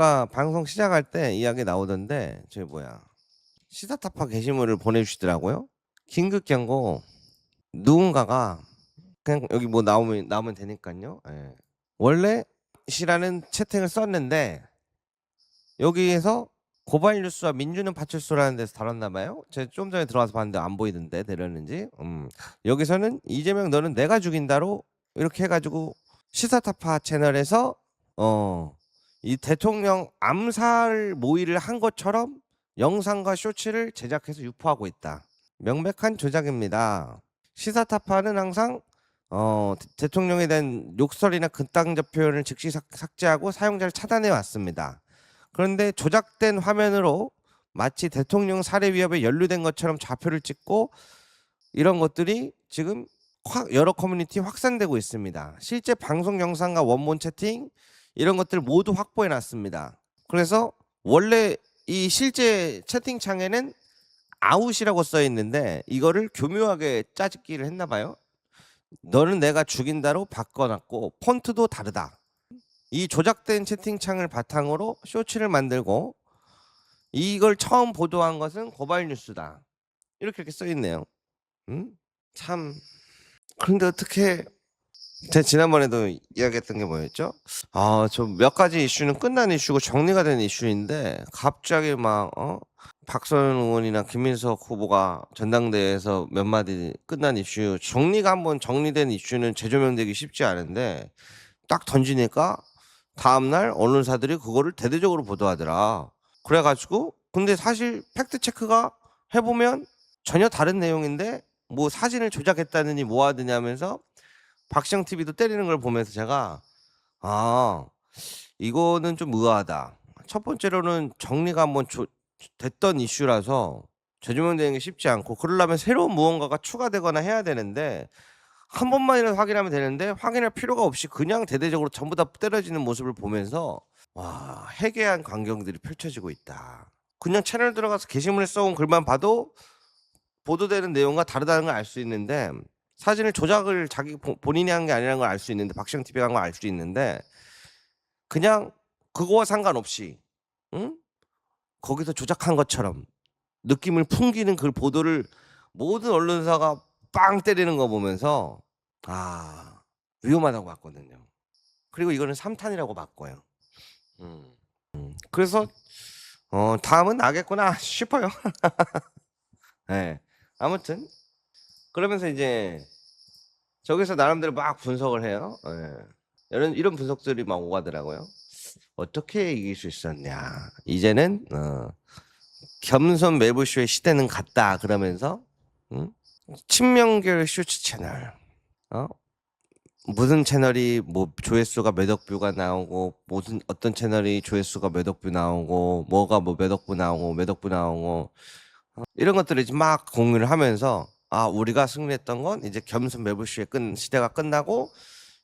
아까 방송 시작할 때 이야기 나오던데 저기 뭐야 시사타파 게시물을 보내주시더라고요. 긴급 경고 누군가가 그냥 여기 뭐 나오면 되니까요. 예. 원래 시라는 채팅을 썼는데 여기에서 고발 뉴스와 민주는 파출소라는 데서 다뤘나 봐요. 제가 좀 전에 들어와서 봤는데 안 보이던데 내렸는지. 여기서는 이재명 너는 내가 죽인다로 이렇게 해가지고 시사타파 채널에서 이 대통령 암살 모의를 한 것처럼 영상과 쇼츠를 제작해서 유포하고 있다. 명백한 조작입니다. 시사타파는 항상 대통령에 대한 욕설이나 극단적 표현을 즉시 삭제하고 사용자를 차단해 왔습니다. 그런데 조작된 화면으로 마치 대통령 살해 위협에 연루된 것처럼 좌표를 찍고 이런 것들이 지금 여러 커뮤니티에 확산되고 있습니다. 실제 방송 영상과 원본 채팅 이런 것들 모두 확보해 놨습니다. 그래서 원래 이 실제 채팅창에는 아웃이라고 써 있는데 이거를 교묘하게 짜집기를 했나 봐요. 너는 내가 죽인다로 바꿔놨고 폰트도 다르다. 이 조작된 채팅창을 바탕으로 쇼츠를 만들고 이걸 처음 보도한 것은 고발뉴스다. 이렇게 써 있네요. 참. 그런데 어떻게 제가 지난번에도 이야기했던 게 뭐였죠? 저 몇 가지 이슈는 끝난 이슈고 정리가 된 이슈인데 갑자기 막 박선원 의원이나 김민석 후보가 전당대회에서 몇 마디 끝난 이슈 정리가 한번 정리된 이슈는 재조명되기 쉽지 않은데 딱 던지니까 다음날 언론사들이 그거를 대대적으로 보도하더라. 그래가지고 근데 사실 팩트 체크가 해보면 전혀 다른 내용인데 뭐 사진을 조작했다느니 뭐 하느냐 하면서 박시영 TV도 때리는 걸 보면서 제가 이거는 좀 의아하다. 첫 번째로는 정리가 한번 됐던 이슈라서 재조명되는 게 쉽지 않고 그러려면 새로운 무언가가 추가되거나 해야 되는데 한 번만이라도 확인하면 되는데 확인할 필요가 없이 그냥 대대적으로 전부 다 때려지는 모습을 보면서 와 해괴한 광경들이 펼쳐지고 있다. 그냥 채널 들어가서 게시물에 써온 글만 봐도 보도되는 내용과 다르다는 걸 알 수 있는데 사진을 조작을 자기 본인이 한 게 아니라는 걸 알 수 있는데 박시영 TV가 한 걸 알 수 있는데 그냥 그거와 상관없이 거기서 조작한 것처럼 느낌을 풍기는 그 보도를 모든 언론사가 빵 때리는 거 보면서 위험하다고 봤거든요. 그리고 이거는 3탄이라고 봤고요. 그래서 다음은 나겠구나 싶어요. 네. 아무튼 그러면서 이제 저기서 나름대로 막 분석을 해요. 이런 분석들이 막 오가더라고요. 어떻게 이길 수 있었냐. 이제는 겸손 매부쇼의 시대는 갔다 그러면서 친명계 쇼츠 채널 무슨 채널이 뭐 조회수가 몇 억 뷰가 나오고 어떤 채널이 조회수가 몇 억 뷰 나오고 뭐가 뭐 몇 억 뷰 나오고 몇 억 뷰 나오고 이런 것들을 이제 막 공유를 하면서 우리가 승리했던 건 이제 겸손 매부쇼의 시대가 끝나고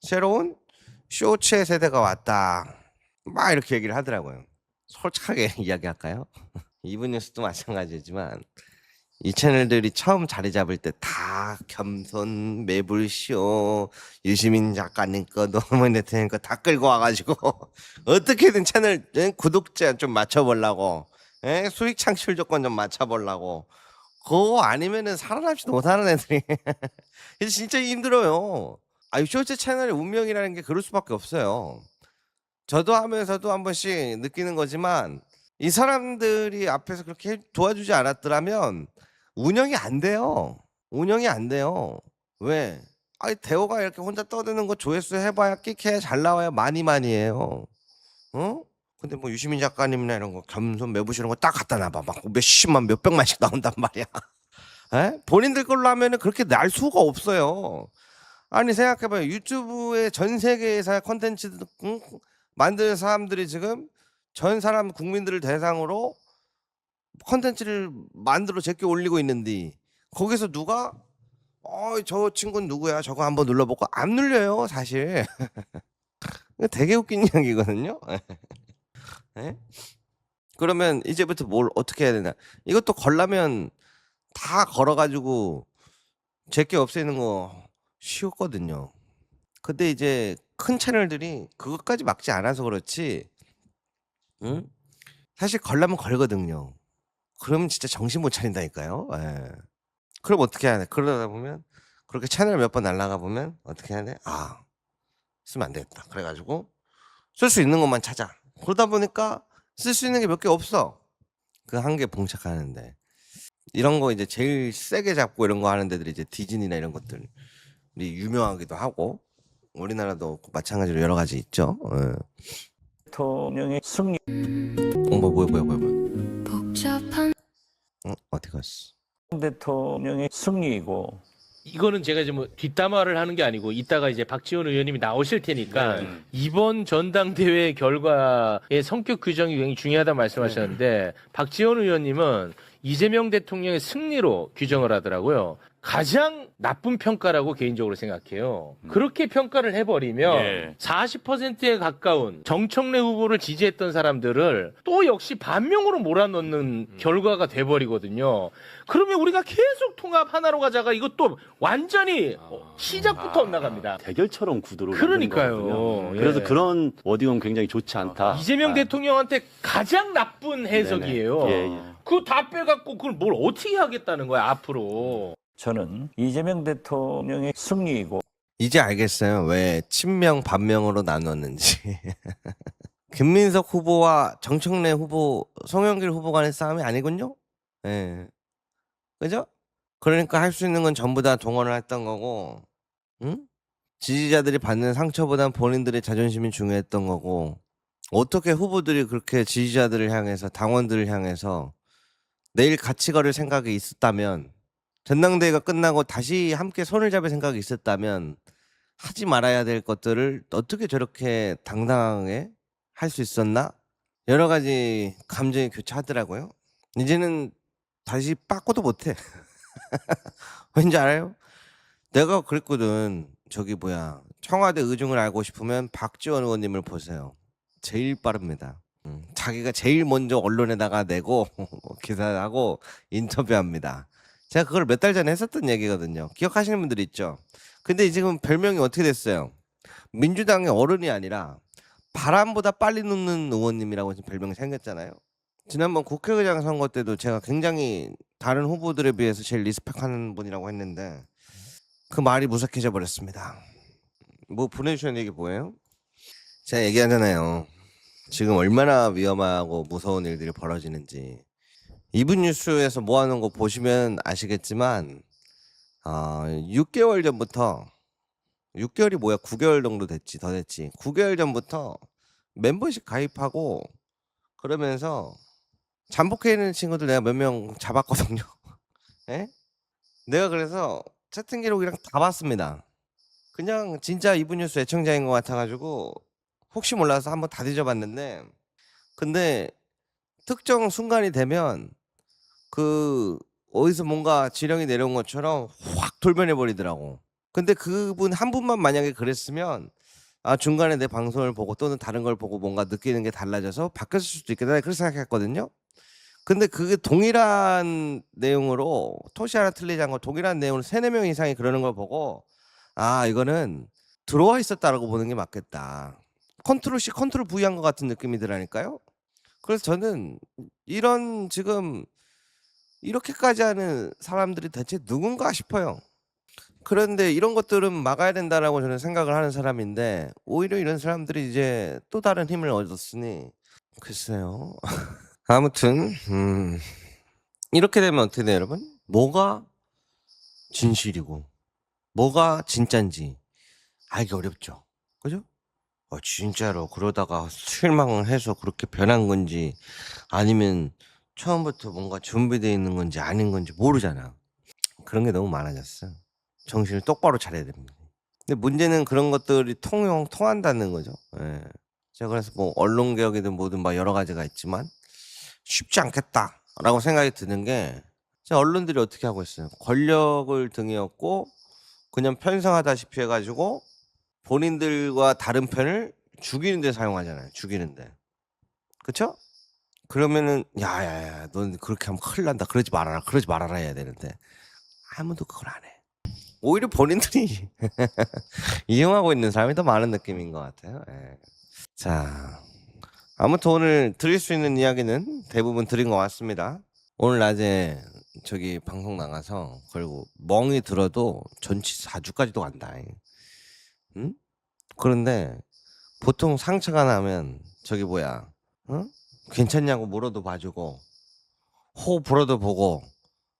새로운 쇼츠의 세대가 왔다. 막 이렇게 얘기를 하더라고요. 솔직하게 이야기할까요? 이분뉴스도 마찬가지지만 이 채널들이 처음 자리 잡을 때 다 겸손 매불쇼 유시민 작가님 거 노무현 대통령 거 다 끌고 와가지고 어떻게든 채널 구독자 좀 맞춰보려고 수익 창출 조건 좀 맞춰보려고 그거 아니면은 살아남지도 못하는 애들이 진짜 힘들어요. 쇼츠 채널의 운명이라는 게 그럴 수밖에 없어요. 저도 하면서도 한 번씩 느끼는 거지만 이 사람들이 앞에서 그렇게 도와주지 않았더라면 운영이 안 돼요. 운영이 안 돼요. 왜? 대호가 이렇게 혼자 떠드는 거 조회수 해봐야 끽해 잘 나와요. 많이 해요. 근데 뭐 유시민 작가님이나 이런 거 겸손 매부시 이런 거 딱 갖다 놔봐. 막 몇십만 몇백만씩 나온단 말이야. 본인들 걸로 하면은 그렇게 날 수가 없어요. 아니 생각해봐요. 유튜브에 전 세계에서 컨텐츠 만드는 사람들이 지금 전 사람 국민들을 대상으로 컨텐츠를 만들어 제껴 올리고 있는데 거기서 누가 저 친구는 누구야? 저거 한번 눌러보고 안 눌려요, 사실. 되게 웃긴 이야기거든요. 예? 그러면 이제부터 뭘 어떻게 해야 되나? 이것도 걸라면 다 걸어가지고 제껴 없애는 거 쉬웠거든요. 근데 이제 큰 채널들이 그것까지 막지 않아서 그렇지 응? 사실 걸려면 걸거든요. 그러면 진짜 정신 못 차린다니까요. 예. 그럼 어떻게 해야 돼? 그러다 보면 그렇게 채널 몇 번 날라가 보면 어떻게 해야 돼? 아, 쓰면 안 되겠다. 그래 가지고 쓸 수 있는 것만 찾아. 그러다 보니까 쓸 수 있는 게 몇 개 없어. 그 한계 봉착하는데. 이런 거 이제 제일 세게 잡고 이런 거 하는 데들이 이제 디즈니나 이런 것들이 유명하기도 하고 우리나라도 마찬가지로 여러 가지 있죠. 예. 대통령의 승리. 뭐야. 복잡한 어디 갔어? 대통령의 승리이고 이거는 제가 이제 뭐 뒷담화를 하는 게 아니고 이따가 이제 박지원 의원님이 나오실 테니까 이번 전당대회 결과의 성격 규정이 굉장히 중요하다 말씀하셨는데 박지원 의원님은 이재명 대통령의 승리로 규정을 하더라고요. 가장 나쁜 평가라고 개인적으로 생각해요. 그렇게 평가를 해버리면 예. 40%에 가까운 정청래 후보를 지지했던 사람들을 또 역시 반명으로 몰아넣는 결과가 돼버리거든요. 그러면 우리가 계속 통합 하나로 가자가 이것도 완전히 시작부터 엇나갑니다. 대결처럼 구도를 그러니까요. 만든 거거든요. 예. 그래서 그런 워딩은 굉장히 좋지 않다. 이재명 대통령한테 가장 나쁜 해석이에요. 네네. 예. 그거 다 빼갖고 그걸 뭘 어떻게 하겠다는 거야 앞으로. 저는 이재명 대통령의 승리이고 이제 알겠어요. 왜 친명 반명으로 나눴는지. 김민석 후보와 정청래 후보, 송영길 후보 간의 싸움이 아니군요. 예. 그죠? 그러니까 할 수 있는 건 전부 다 동원을 했던 거고, 응? 지지자들이 받는 상처보단 본인들의 자존심이 중요했던 거고, 어떻게 후보들이 그렇게 지지자들을 향해서, 당원들을 향해서 내일 같이 걸을 생각이 있었다면, 전당대회가 끝나고 다시 함께 손을 잡을 생각이 있었다면 하지 말아야 될 것들을 어떻게 저렇게 당당하게 할 수 있었나? 여러 가지 감정이 교차하더라고요. 이제는 다시 빠꾸도 못해. 왠지 알아요? 내가 그랬거든. 저기 뭐야, 청와대 의중을 알고 싶으면 박지원 의원님을 보세요. 제일 빠릅니다. 자기가 제일 먼저 언론에다가 내고 기사하고 인터뷰합니다. 제가 그걸 몇 달 전에 했었던 얘기거든요. 기억하시는 분들 있죠? 근데 지금 별명이 어떻게 됐어요? 민주당의 어른이 아니라 바람보다 빨리 눕는 의원님이라고 지금 별명이 생겼잖아요. 지난번 국회의장 선거 때도 제가 굉장히 다른 후보들에 비해서 제일 리스펙하는 분이라고 했는데 그 말이 무색해져 버렸습니다. 뭐 보내주신 얘기 뭐예요? 제가 얘기하잖아요. 지금 얼마나 위험하고 무서운 일들이 벌어지는지. 이분 뉴스에서 모아놓은 거 보시면 아시겠지만 6개월 전부터 6개월이 뭐야 9개월 정도 됐지 더 됐지 9개월 전부터 멤버십 가입하고 그러면서 잠복해 있는 친구들 내가 몇 명 잡았거든요. 예? 내가 그래서 채팅 기록이랑 다 봤습니다. 그냥 진짜 이분 뉴스 애청자인 것 같아가지고 혹시 몰라서 한번 다 뒤져봤는데 근데 특정 순간이 되면 그 어디서 뭔가 지령이 내려온 것처럼 확 돌변해 버리더라고. 근데 그분 한 분만 만약에 그랬으면 중간에 내 방송을 보고 또는 다른 걸 보고 뭔가 느끼는 게 달라져서 바뀌었을 수도 있겠다 그렇게 생각했거든요. 근데 그게 동일한 내용으로 토시 하나 틀리지 않고 동일한 내용으로 3-4명 이상이 그러는 걸 보고 이거는 들어와 있었다라고 보는 게 맞겠다. 컨트롤 C 컨트롤 V 한 것 같은 느낌이 들으니까요. 그래서 저는 이런 지금 이렇게까지 하는 사람들이 대체 누군가 싶어요. 그런데 이런 것들은 막아야 된다라고 저는 생각을 하는 사람인데 오히려 이런 사람들이 이제 또 다른 힘을 얻었으니 글쎄요. 아무튼 이렇게 되면 어떻게 돼요 여러분? 뭐가 진실이고 뭐가 진짠지 알기 어렵죠. 그죠? 진짜로 그러다가 실망을 해서 그렇게 변한 건지 아니면 처음부터 뭔가 준비되어 있는 건지 아닌 건지 모르잖아. 그런 게 너무 많아졌어. 정신을 똑바로 차려야 됩니다. 근데 문제는 그런 것들이 통한다는 거죠. 예. 제가 그래서 뭐 언론개혁이든 뭐든 막 여러 가지가 있지만 쉽지 않겠다라고 생각이 드는 게 언론들이 어떻게 하고 있어요. 권력을 등에 업고 그냥 편성하다시피 해가지고 본인들과 다른 편을 죽이는 데 사용하잖아요. 죽이는데. 그쵸? 그러면은 야야야 넌 그렇게 하면 큰일 난다. 그러지 말아라 해야 되는데 아무도 그걸 안 해. 오히려 본인들이 이용하고 있는 사람이 더 많은 느낌인 것 같아요. 예. 자 아무튼 오늘 드릴 수 있는 이야기는 대부분 드린 것 같습니다. 오늘 낮에 저기 방송 나가서 그리고 멍이 들어도 전치 4주까지도 간다. 응? 그런데 보통 상처가 나면 저기 뭐야, 어? 괜찮냐고 물어도 봐주고 호흡 불어도 보고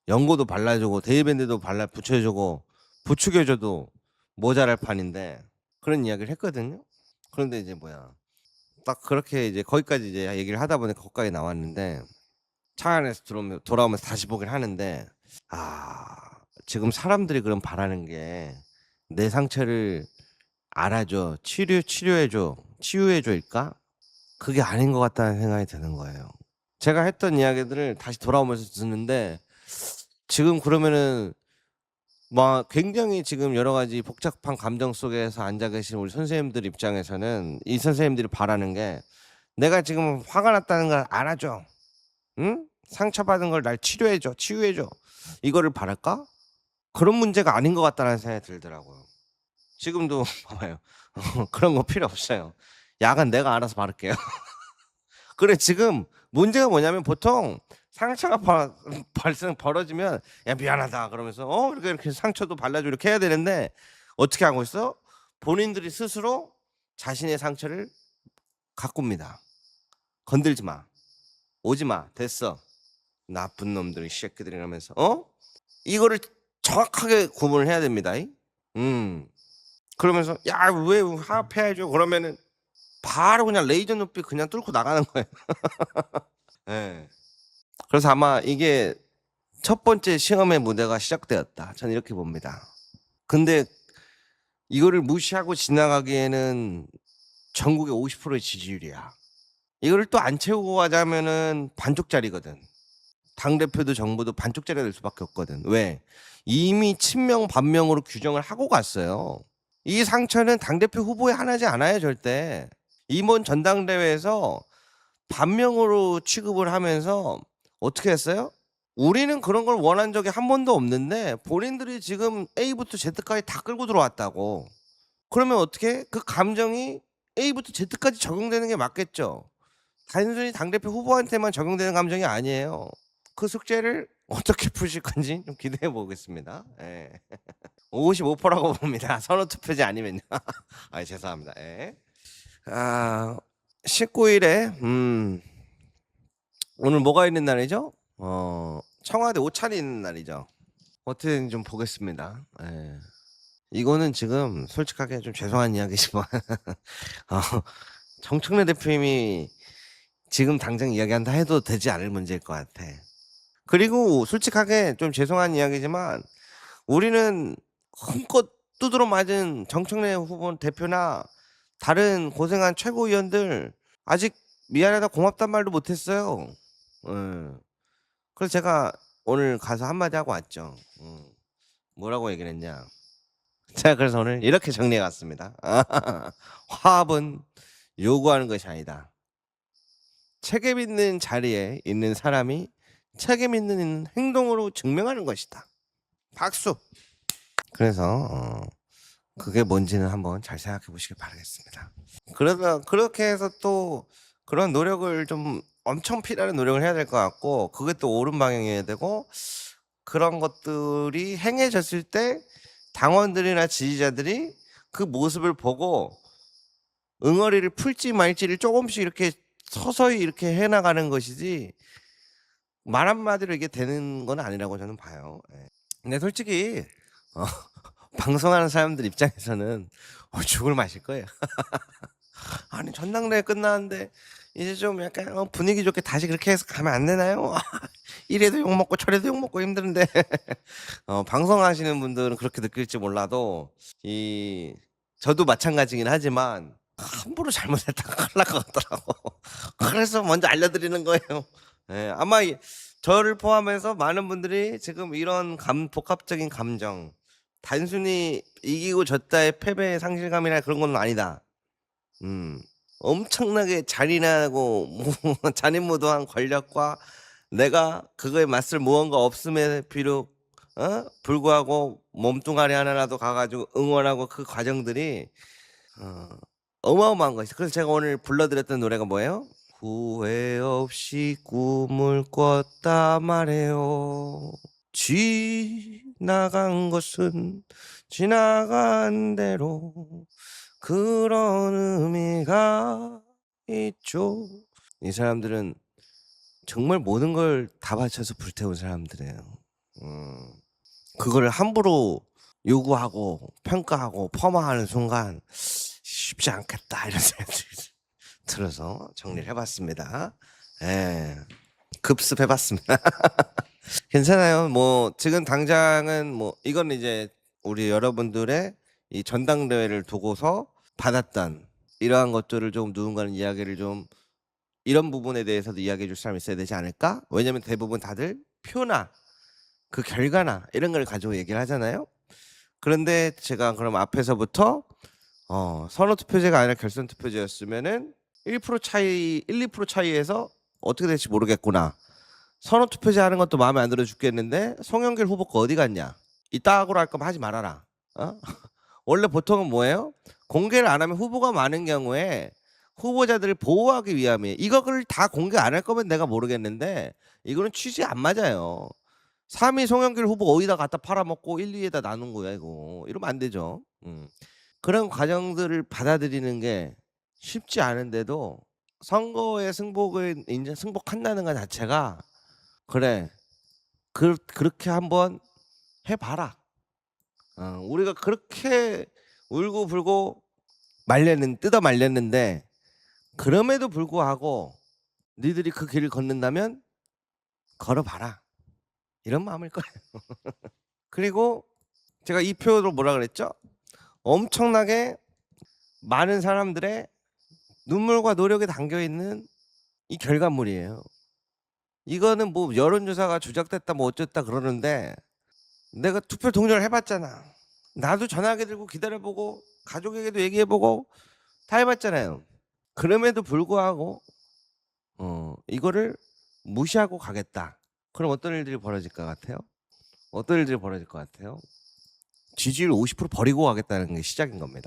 연고도 발라주고 데이밴드도 발라 붙여주고 부추겨줘도 모자랄 판인데 그런 이야기를 했거든요. 그런데 이제 뭐야, 딱 그렇게 이제 거기까지 이제 얘기를 하다 보니까 거기까지 나왔는데 차 안에서 돌아오면서 다시 보긴 하는데, 지금 사람들이 그럼 바라는 게 내 상처를 알아줘, 치료해줘, 치유해줘일까? 그게 아닌 것 같다는 생각이 드는 거예요. 제가 했던 이야기들을 다시 돌아오면서 듣는데 지금 그러면은 막 굉장히 지금 여러 가지 복잡한 감정 속에서 앉아 계신 우리 선생님들 입장에서는 이 선생님들이 바라는 게 내가 지금 화가 났다는 걸 알아줘, 응? 상처받은 걸 날 치료해줘, 치유해줘, 이거를 바랄까? 그런 문제가 아닌 것 같다는 생각이 들더라고요. 지금도 봐봐요. 그런 거 필요 없어요. 약은 내가 알아서 바를게요. 그래, 지금 문제가 뭐냐면 보통 상처가 벌어지면 야 미안하다 그러면서 이렇게 상처도 발라주고 이렇게 해야 되는데 어떻게 하고 있어? 본인들이 스스로 자신의 상처를 가꿉니다. 건들지 마, 오지 마, 됐어, 나쁜 놈들이 새끼들이 이러면서 이거를 정확하게 구분을 해야 됩니다. 그러면서 야 왜 화합해야죠 그러면은 바로 그냥 레이저 눈빛 그냥 뚫고 나가는 거예요. 예. 그래서 아마 이게 첫 번째 시험의 무대가 시작되었다, 저는 이렇게 봅니다. 근데 이거를 무시하고 지나가기에는 전국의 50%의 지지율이야. 이거를 또 안 채우고 가자면은 반쪽짜리거든. 당대표도 정부도 반쪽짜리가 될 수밖에 없거든. 왜? 이미 친명 반명으로 규정을 하고 갔어요. 이 상처는 당대표 후보에 하나지 않아요, 절대. 이번 전당대회에서 반명으로 취급을 하면서 어떻게 했어요? 우리는 그런 걸 원한 적이 한 번도 없는데 본인들이 지금 A부터 Z까지 다 끌고 들어왔다고. 그러면 어떻게? 그 감정이 A부터 Z까지 적용되는 게 맞겠죠. 단순히 당대표 후보한테만 적용되는 감정이 아니에요. 그 숙제를 어떻게 푸실 건지 좀 기대해 보겠습니다. 예. 55%라고 봅니다. 선호 투표지 아니면요. 죄송합니다. 예. 19일에 오늘 뭐가 있는 날이죠? 청와대 오찬이 있는 날이죠. 어떻게든 좀 보겠습니다. 예. 이거는 지금 솔직하게 좀 죄송한 이야기지만 정청래 대표님이 지금 당장 이야기한다 해도 되지 않을 문제일 것 같아. 그리고 솔직하게 좀 죄송한 이야기지만 우리는 흠껏 두드러 맞은 정청래 후보 대표나 다른 고생한 최고위원들 아직 미안하다 고맙단 말도 못했어요. 그래서 제가 오늘 가서 한마디 하고 왔죠. 뭐라고 얘기를 했냐, 제가 그래서 오늘 이렇게 정리해 갔습니다. 화합은 요구하는 것이 아니다. 책임 있는 자리에 있는 사람이 책임 있는 행동으로 증명하는 것이다. 박수. 그래서 그게 뭔지는 한번 잘 생각해 보시길 바라겠습니다. 그러다 그렇게 해서 또 그런 노력을 좀 엄청 필요한 노력을 해야 될 것 같고, 그게 또 옳은 방향이어야 되고, 그런 것들이 행해졌을 때 당원들이나 지지자들이 그 모습을 보고 응어리를 풀지 말지를 조금씩 이렇게 서서히 이렇게 해나가는 것이지 말 한마디로 이게 되는 건 아니라고 저는 봐요. 근데 솔직히 방송하는 사람들 입장에서는 죽을 맛일 거예요. 아니 전당대회 끝나는데 이제 좀 약간 분위기 좋게 다시 그렇게 해서 가면 안 되나요? 이래도 욕먹고 저래도 욕먹고 힘든데 방송하시는 분들은 그렇게 느낄지 몰라도 저도 마찬가지긴 하지만 함부로 잘못했다가 큰일 날 것 같더라고. 그래서 먼저 알려드리는 거예요. 아마 저를 포함해서 많은 분들이 지금 이런 복합적인 감정, 단순히 이기고 졌다의 패배의 상실감이나 그런 건 아니다. 엄청나게 잔인하고 잔인무도한 권력과 내가 그거에 맞설 무언가 없음에 불구하고 몸뚱아리 하나라도 가가지고 응원하고 그 과정들이 어마어마한 것이. 그래서 제가 오늘 불러드렸던 노래가 뭐예요? 후회 없이 꿈을 꿨다 말해요. 지나간 것은 지나간 대로 그런 의미가 있죠. 이 사람들은 정말 모든 걸 다 바쳐서 불태운 사람들이에요. 그거를 함부로 요구하고 평가하고 폄하하는 순간 쉽지 않겠다 이런 생각이 들어서 정리를 해봤습니다. 예, 급습해봤습니다. 괜찮아요. 뭐 지금 당장은 뭐 이건 이제 우리 여러분들의 이 전당대회를 두고서 받았던 이러한 것들을 좀 누군가는 이야기를 좀 이런 부분에 대해서도 이야기해 줄 사람이 있어야 되지 않을까? 왜냐면 대부분 다들 표나 그 결과나 이런 걸 가지고 얘기를 하잖아요. 그런데 제가 그럼 앞에서부터 선호투표제가 아니라 결선투표제였으면은 1% 차이, 1, 2% 차이에서 어떻게 될지 모르겠구나. 선호투표제 하는 것도 마음에 안 들어 죽겠는데 송영길 후보 거 어디 갔냐? 이따구로 할 거면 하지 말아라. 원래 보통은 뭐예요? 공개를 안 하면 후보가 많은 경우에 후보자들을 보호하기 위함이에요. 이거를 다 공개 안 할 거면 내가 모르겠는데 이거는 취지 안 맞아요. 3위 송영길 후보 어디다 갖다 팔아먹고 1, 2에다 나눈 거야 이거. 이러면 안 되죠. 그런 과정들을 받아들이는 게 쉽지 않은데도 선거의 승복을 이제 승복한다는 것 자체가 그래 그렇게 한번 해봐라. 우리가 그렇게 울고불고 뜯어 말렸는데 그럼에도 불구하고 니들이 그 길을 걷는다면 걸어봐라. 이런 마음일 거예요. 그리고 제가 이 표로 뭐라 그랬죠? 엄청나게 많은 사람들의 눈물과 노력이 담겨있는 이 결과물이에요. 이거는 뭐 여론조사가 조작됐다 뭐 어쨌다 그러는데 내가 투표 동료를 해봤잖아. 나도 전화기 들고 기다려보고 가족에게도 얘기해보고 다 해봤잖아요. 그럼에도 불구하고 이거를 무시하고 가겠다. 그럼 어떤 일들이 벌어질 것 같아요? 어떤 일들이 벌어질 것 같아요? 지지율 50% 버리고 가겠다는 게 시작인 겁니다.